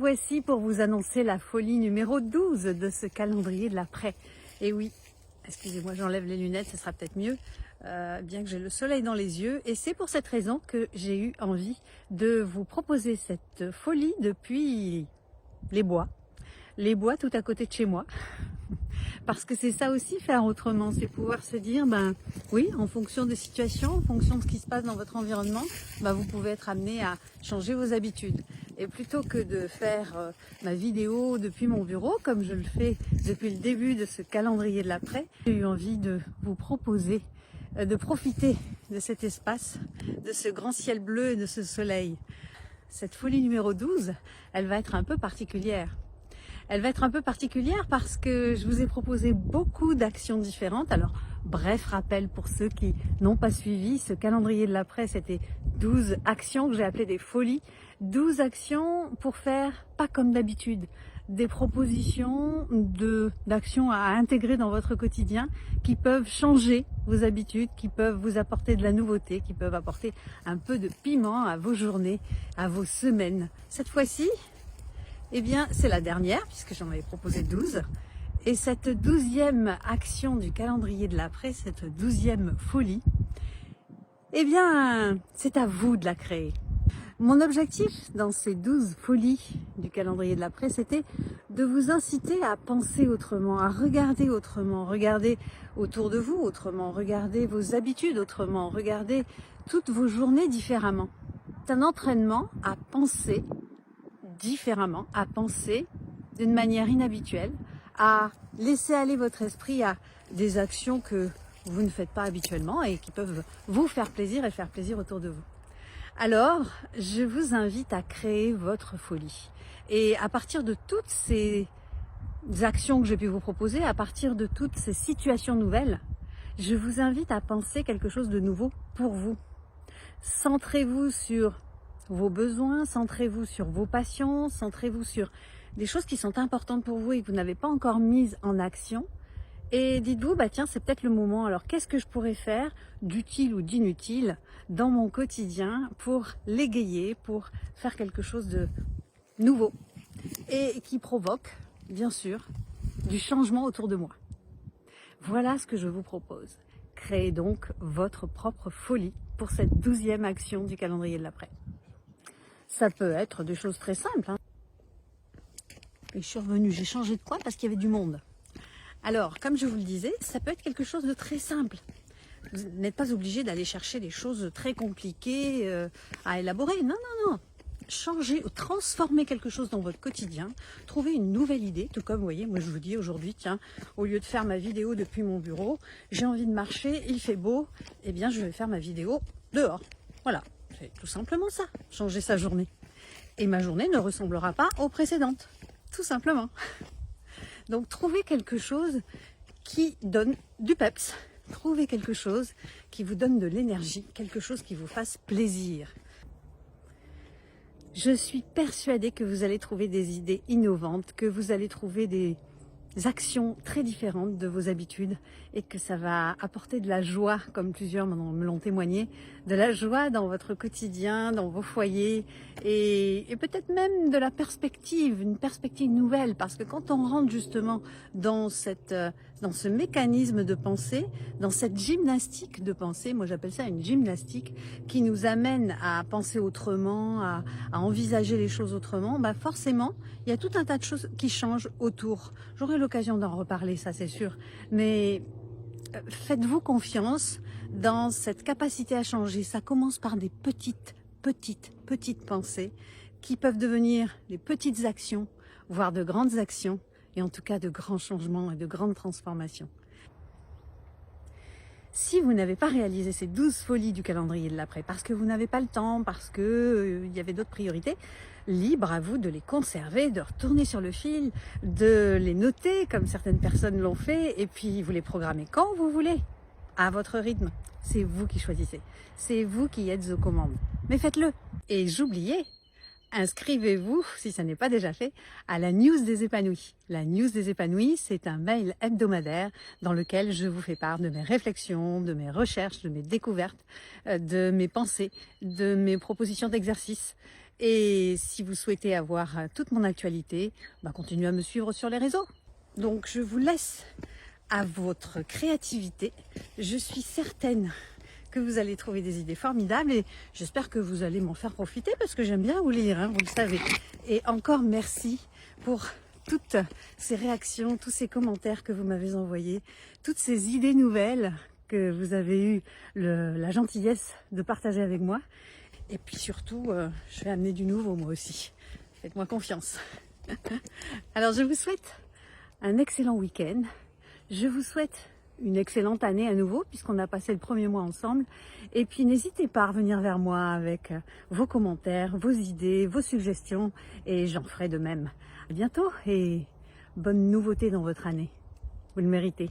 voici pour vous annoncer la folie numéro 12 de ce calendrier de l'après. Et oui, excusez-moi, j'enlève les lunettes, ce sera peut-être mieux, bien que j'ai le soleil dans les yeux. Et c'est pour cette raison que j'ai eu envie de vous proposer cette folie depuis les bois tout à côté de chez moi. Parce que c'est ça aussi, faire autrement, c'est pouvoir se dire, ben oui, en fonction des situations, en fonction de ce qui se passe dans votre environnement, ben, vous pouvez être amené à changer vos habitudes. Et plutôt que de faire ma vidéo depuis mon bureau, comme je le fais depuis le début de ce calendrier de l'après, j'ai eu envie de vous proposer de profiter de cet espace, de ce grand ciel bleu et de ce soleil. Cette folie numéro 12, elle va être un peu particulière. Elle va être un peu particulière parce que je vous ai proposé beaucoup d'actions différentes. Alors, bref rappel pour ceux qui n'ont pas suivi, ce calendrier de l'après, c'était 12 actions que j'ai appelées des folies. 12 actions pour faire pas comme d'habitude, des propositions d'actions à intégrer dans votre quotidien qui peuvent changer vos habitudes, qui peuvent vous apporter de la nouveauté, qui peuvent apporter un peu de piment à vos journées, à vos semaines. Cette fois-ci, eh bien, c'est la dernière, puisque j'en avais proposé 12. Et cette 12e action du calendrier de l'après, cette 12e folie, eh bien, c'est à vous de la créer. Mon objectif dans ces 12 folies du calendrier de l'après, c'était de vous inciter à penser autrement, à regarder autrement, regarder autour de vous autrement, regarder vos habitudes autrement, regarder toutes vos journées différemment. C'est un entraînement à penser différemment, à penser d'une manière inhabituelle, à laisser aller votre esprit à des actions que vous ne faites pas habituellement et qui peuvent vous faire plaisir et faire plaisir autour de vous. Alors, je vous invite à créer votre folie. Et à partir de toutes ces actions que j'ai pu vous proposer, à partir de toutes ces situations nouvelles, je vous invite à penser quelque chose de nouveau pour vous. Centrez-vous sur vos besoins, centrez-vous sur vos passions, centrez-vous sur des choses qui sont importantes pour vous et que vous n'avez pas encore mises en action. Et dites-vous, bah tiens, c'est peut-être le moment. Alors, qu'est-ce que je pourrais faire d'utile ou d'inutile dans mon quotidien pour l'égayer, pour faire quelque chose de nouveau et qui provoque, bien sûr, du changement autour de moi. Voilà ce que je vous propose. Créez donc votre propre folie pour cette 12e action du calendrier de l'après. Ça peut être des choses très simples. Et je suis revenue, j'ai changé de coin parce qu'il y avait du monde. Alors, comme je vous le disais, ça peut être quelque chose de très simple. Vous n'êtes pas obligé d'aller chercher des choses très compliquées à élaborer. Non, non, non. Changez, transformez quelque chose dans votre quotidien. Trouvez une nouvelle idée. Tout comme, vous voyez, moi je vous dis aujourd'hui, tiens, au lieu de faire ma vidéo depuis mon bureau, j'ai envie de marcher, il fait beau, eh bien je vais faire ma vidéo dehors. Voilà, c'est tout simplement ça, changer sa journée. Et ma journée ne ressemblera pas aux précédentes, tout simplement. Donc trouvez quelque chose qui donne du peps. Trouvez quelque chose qui vous donne de l'énergie, quelque chose qui vous fasse plaisir. Je suis persuadée que vous allez trouver des idées innovantes, que vous allez trouver des actions très différentes de vos habitudes et que ça va apporter de la joie, comme plusieurs me l'ont témoigné, de la joie dans votre quotidien, dans vos foyers et peut-être même de la perspective, une perspective nouvelle, parce que quand on rentre justement dans ce mécanisme de pensée, dans cette gymnastique de pensée, moi j'appelle ça une gymnastique qui nous amène à penser autrement, à envisager les choses autrement, bah forcément il y a tout un tas de choses qui changent autour. J'aurai l'occasion d'en reparler, ça c'est sûr, mais faites-vous confiance dans cette capacité à changer. Ça commence par des petites pensées qui peuvent devenir des petites actions, voire de grandes actions, et en tout cas de grands changements et de grandes transformations. Si vous n'avez pas réalisé ces 12 folies du calendrier de l'après, parce que vous n'avez pas le temps, parce que y avait d'autres priorités, libre à vous de les conserver, de retourner sur le fil, de les noter comme certaines personnes l'ont fait, et puis vous les programmez quand vous voulez, à votre rythme. C'est vous qui choisissez, c'est vous qui êtes aux commandes. Mais faites-le. Et j'oubliais, inscrivez-vous, si ça n'est pas déjà fait, à la News des Épanouis. La News des Épanouis, c'est un mail hebdomadaire dans lequel je vous fais part de mes réflexions, de mes recherches, de mes découvertes, de mes pensées, de mes propositions d'exercices. Et si vous souhaitez avoir toute mon actualité, continuez à me suivre sur les réseaux. Donc je vous laisse à votre créativité. Je suis certaine que vous allez trouver des idées formidables et j'espère que vous allez m'en faire profiter parce que j'aime bien vous lire, hein, vous le savez. Et encore merci pour toutes ces réactions, tous ces commentaires que vous m'avez envoyés, toutes ces idées nouvelles que vous avez eu la gentillesse de partager avec moi. Et puis surtout, je vais amener du nouveau moi aussi. Faites-moi confiance. Alors je vous souhaite un excellent week-end. Je vous souhaite une excellente année à nouveau puisqu'on a passé le premier mois ensemble. Et puis n'hésitez pas à revenir vers moi avec vos commentaires, vos idées, vos suggestions et j'en ferai de même. À bientôt et bonne nouveauté dans votre année. Vous le méritez.